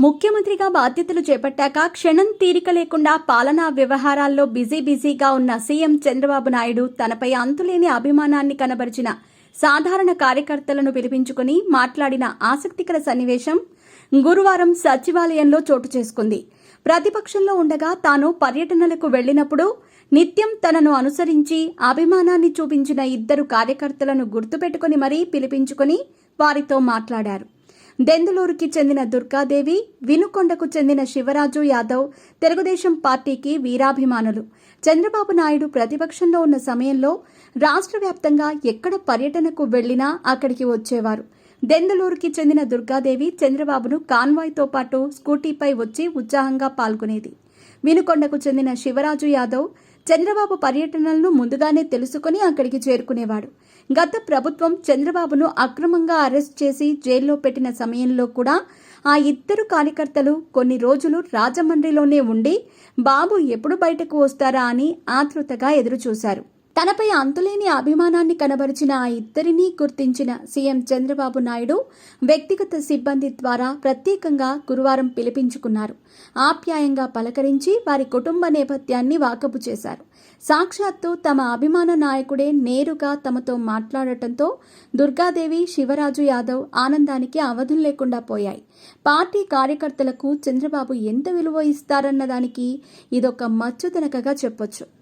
ముఖ్యమంత్రిగా బాధ్యతలు చేపట్టాక క్షణం తీరిక లేకుండా పాలనా వ్యవహారాల్లో బిజీగా ఉన్న సీఎం చంద్రబాబు నాయుడు తనపై అంతులేని అభిమానాన్ని కనబరిచిన సాధారణ కార్యకర్తలను పిలిపించుకుని మాట్లాడిన ఆసక్తికర సన్నివేశం గురువారం సచివాలయంలో చోటు చేసుకుంది. ప్రతిపక్షంలో ఉండగా తాను పర్యటనలకు వెళ్లినప్పుడు నిత్యం తనను అనుసరించి అభిమానాన్ని చూపించిన ఇద్దరు కార్యకర్తలను గుర్తుపెట్టుకుని మరీ పిలిపించుకుని వారితో మాట్లాడారు. దెందులూరుకి చెందిన దుర్గాదేవి, వినుకొండకు చెందిన శివరాజు యాదవ్ తెలుగుదేశం పార్టీకి వీరాభిమానులు. చంద్రబాబు నాయుడు ప్రతిపక్షంలో ఉన్న సమయంలో రాష్ట్ర వ్యాప్తంగా ఎక్కడ పర్యటనకు వెళ్లినా అక్కడికి వచ్చేవారు. దెందులూరుకి చెందిన దుర్గాదేవి చంద్రబాబును కాన్వాయ్తో పాటు స్కూటీపై వచ్చి ఉత్సాహంగా పాల్గొనేది. వినుకొండకు చెందిన శివరాజు యాదవ్ చంద్రబాబు పర్యటనలను ముందుగానే తెలుసుకుని అక్కడికి చేరుకునేవాడు. గత ప్రభుత్వం చంద్రబాబును అక్రమంగా అరెస్ట్ చేసి జైల్లో పెట్టిన సమయంలో కూడా ఆ ఇద్దరు కార్యకర్తలు కొన్ని రోజులు రాజమండ్రిలోనే ఉండి బాబు ఎప్పుడు బయటకు వస్తారా అని ఆతృతగా ఎదురుచూశారు. తనపై అంతులేని అభిమానాన్ని కనబరిచిన ఆ ఇద్దరినీ గుర్తించిన సీఎం చంద్రబాబు నాయుడు వ్యక్తిగత సిబ్బంది ద్వారా ప్రత్యేకంగా గురువారం పిలిపించుకున్నారు. ఆప్యాయంగా పలకరించి వారి కుటుంబ నేపథ్యాన్ని వాకబు చేశారు. సాక్షాత్తు తమ అభిమాన నాయకుడే నేరుగా తమతో మాట్లాడటంతో దుర్గాదేవి, శివరాజు యాదవ్ ఆనందానికి అవధులు లేకుండా పోయాయి. పార్టీ కార్యకర్తలకు చంద్రబాబు ఎంత విలువ ఇస్తారన్నదానికి ఇదొక మచ్చుతనకగా చెప్పొచ్చు.